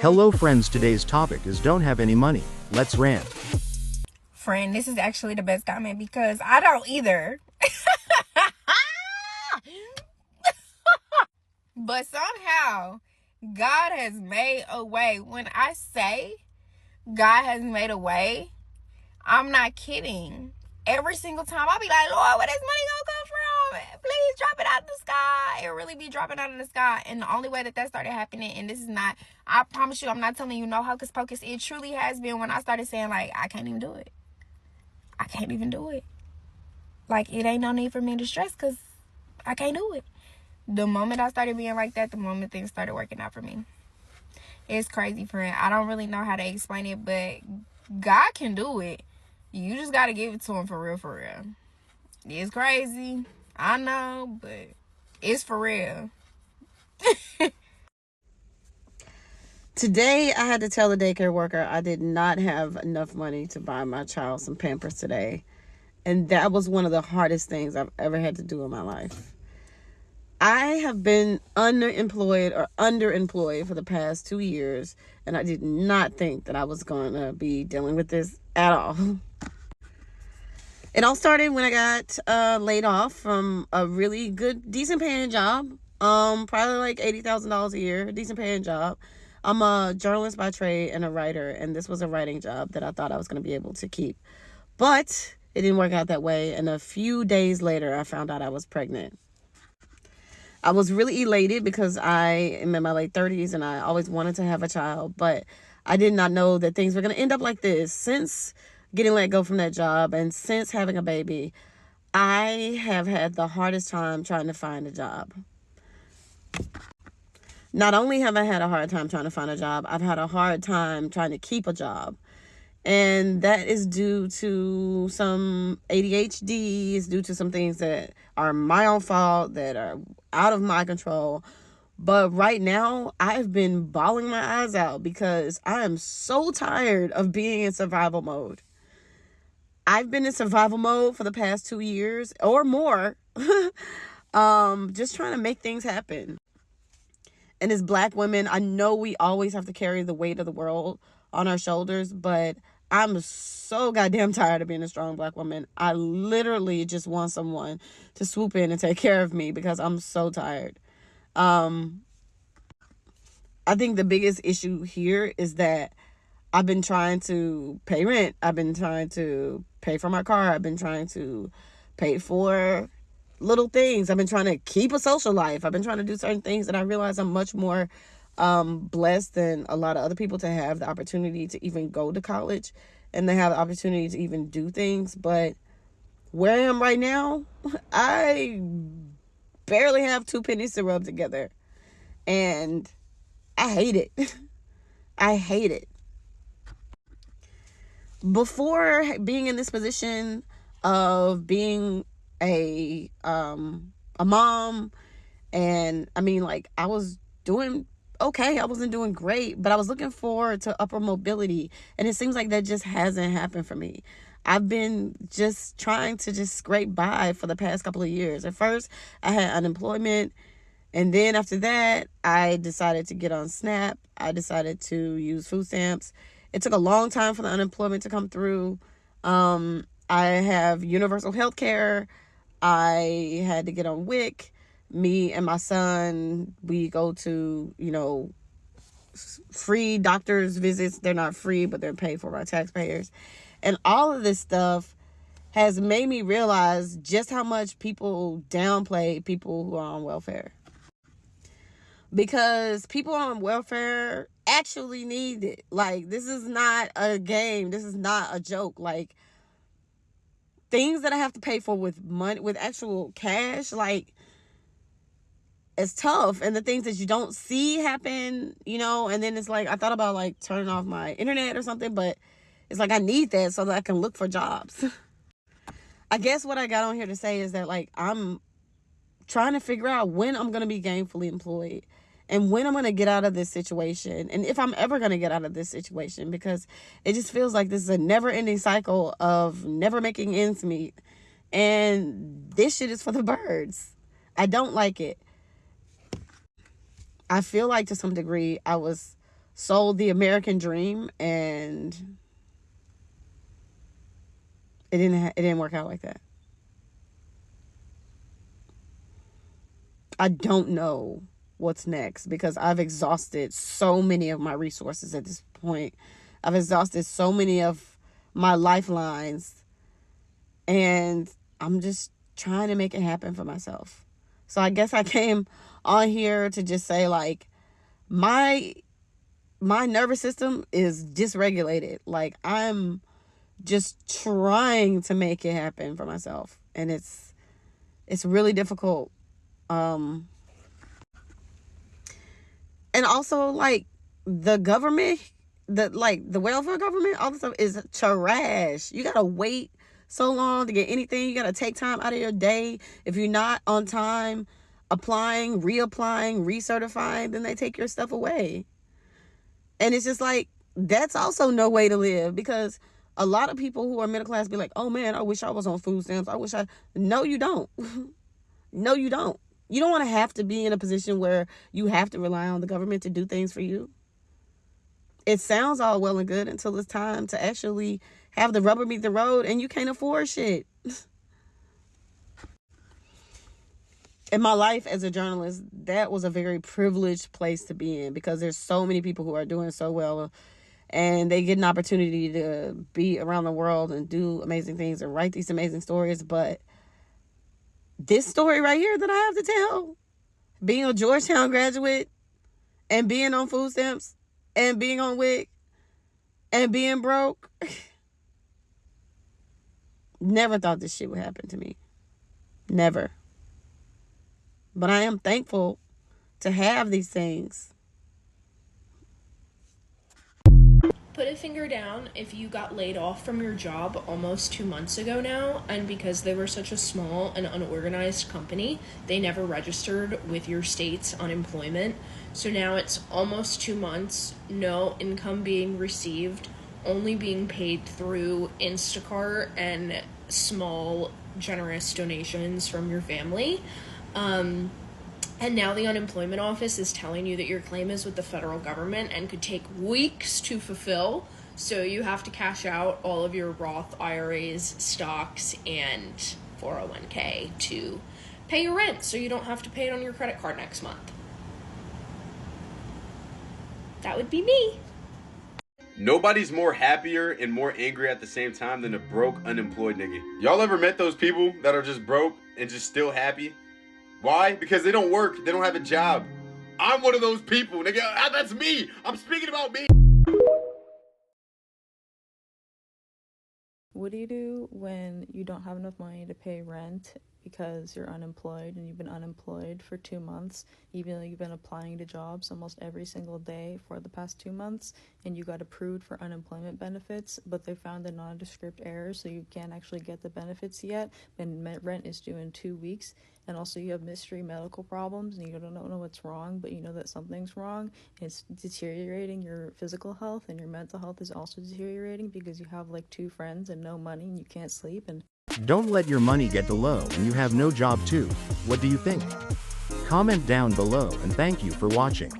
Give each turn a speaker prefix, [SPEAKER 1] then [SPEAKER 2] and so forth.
[SPEAKER 1] Hello friends, today's topic is don't have any money. Let's rant.
[SPEAKER 2] Friend, this is actually the best comment because I don't either. But somehow, God has made a way. When I say God has made a way, I'm not kidding. Every single time I'll be like, Lord, where this money gonna come from? Please drop it out of the sky. It really be dropping out of the sky. And the only way that started happening, and this is not, I promise you, I'm not telling you no hocus pocus. It truly has been when I started saying, like, I can't even do it. I can't even do it. Like, it ain't no need for me to stress because I can't do it. The moment I started being like that, the moment things started working out for me. It's crazy, friend. I don't really know how to explain it, but God can do it. You just got to give it to him for real, for real. It's crazy. I know, but it's for real.
[SPEAKER 3] Today, I had to tell the daycare worker I did not have enough money to buy my child some Pampers today. And that was one of the hardest things I've ever had to do in my life. I have been underemployed or underemployed for the past 2 years, and I did not think that I was going to be dealing with this at all. It all started when I got laid off from a really good, decent paying job. Probably like $80,000 a year, decent paying job. I'm a journalist by trade and a writer, and this was a writing job that I thought I was going to be able to keep. But it didn't work out that way, and a few days later, I found out I was pregnant. I was really elated because I am in my late 30s and I always wanted to have a child, but I did not know that things were going to end up like this. Since getting let go from that job and since having a baby, I have had the hardest time trying to find a job. Not only have I had a hard time trying to find a job, I've had a hard time trying to keep a job. And that is due to some ADHD, it's due to some things that are my own fault, that are out of my control. But right now, I've been bawling my eyes out because I am so tired of being in survival mode. I've been in survival mode for the past 2 years or more, just trying to make things happen. And as Black women, I know we always have to carry the weight of the world on our shoulders, but I'm so goddamn tired of being a strong Black woman. I literally just want someone to swoop in and take care of me because I'm so tired. I think the biggest issue here is that I've been trying to pay rent. I've been trying to pay for my car. I've been trying to pay for little things. I've been trying to keep a social life. I've been trying to do certain things, and I realize I'm much more blessed than a lot of other people to have the opportunity to even go to college and to have the opportunity to even do things. But where I am right now, I barely have 2 pennies to rub together, and I hate it. I hate it. Before being in this position of being a mom, and I mean, like, I was doing okay. I wasn't doing great, but I was looking forward to upper mobility, and it seems like that just hasn't happened for me. I've been just trying to just scrape by for the past couple of years. At first, I had unemployment, and then after that, I decided to get on SNAP. I decided to use food stamps. It took a long time for the unemployment to come through. I have universal health care. I had to get on WIC. Me and my son, we go to, free doctor's visits. They're not free, but they're paid for by taxpayers. And all of this stuff has made me realize just how much people downplay people who are on welfare. Because people on welfare actually need it. Like, this is not a game. This is not a joke. Like, things that I have to pay for with money, with actual cash, like, it's tough. And the things that you don't see happen, and then it's like, I thought about, like, turning off my internet or something, but it's like, I need that so that I can look for jobs. I guess what I got on here to say is that, like, I'm trying to figure out when I'm going to be gainfully employed and when I'm going to get out of this situation, and if I'm ever going to get out of this situation, because it just feels like this is a never-ending cycle of never making ends meet, and this shit is for the birds. I don't like it. I feel like, to some degree, I was sold the American dream, and it didn't work out like that. I don't know what's next because I've exhausted so many of my resources at this point. I've exhausted so many of my lifelines, and I'm just trying to make it happen for myself. So I guess I came on here to just say, like, my nervous system is dysregulated. Like, I'm just trying to make it happen for myself, and it's really difficult. And also, like, the government, the welfare government, all this stuff is trash. You gotta wait so long to get anything. You gotta take time out of your day. If you're not on time applying, reapplying, recertifying, then they take your stuff away. And it's just like, that's also no way to live, because a lot of people who are middle class be like, oh man, I wish I was on food stamps. No, you don't. No, you don't. You don't want to have to be in a position where you have to rely on the government to do things for you. It sounds all well and good until it's time to actually have the rubber meet the road and you can't afford shit. In my life as a journalist, that was a very privileged place to be in, because there's so many people who are doing so well, and they get an opportunity to be around the world and do amazing things and write these amazing stories. But this story right here that I have to tell, being a Georgetown graduate and being on food stamps and being on WIC and being broke, never thought this shit would happen to me. Never. But I am thankful to have these things.
[SPEAKER 4] Put a finger down if you got laid off from your job almost 2 months ago now, and because they were such a small and unorganized company, they never registered with your state's unemployment. So now it's almost 2 months, no income being received, only being paid through Instacart and small, generous donations from your family. And now the unemployment office is telling you that your claim is with the federal government and could take weeks to fulfill. So you have to cash out all of your Roth IRAs, stocks, and 401k to pay your rent so you don't have to pay it on your credit card next month. That would be me.
[SPEAKER 5] Nobody's more happier and more angry at the same time than a broke, unemployed nigga. Y'all ever met those people that are just broke and just still happy? Why? Because they don't work. They don't have a job. I'm one of those people. Nigga, that's me. I'm speaking about me.
[SPEAKER 6] What do you do when you don't have enough money to pay rent because you're unemployed and you've been unemployed for 2 months, even though you've been applying to jobs almost every single day for the past 2 months, and you got approved for unemployment benefits, but they found a nondescript error, so you can't actually get the benefits yet, and rent is due in 2 weeks, and also you have mystery medical problems, and you don't know what's wrong, but you know that something's wrong, and it's deteriorating your physical health, and your mental health is also deteriorating because you have like 2 friends and no money, and you can't sleep, and
[SPEAKER 1] Don't let your money get low and you have no job too. What do you think? Comment down below and thank you for watching.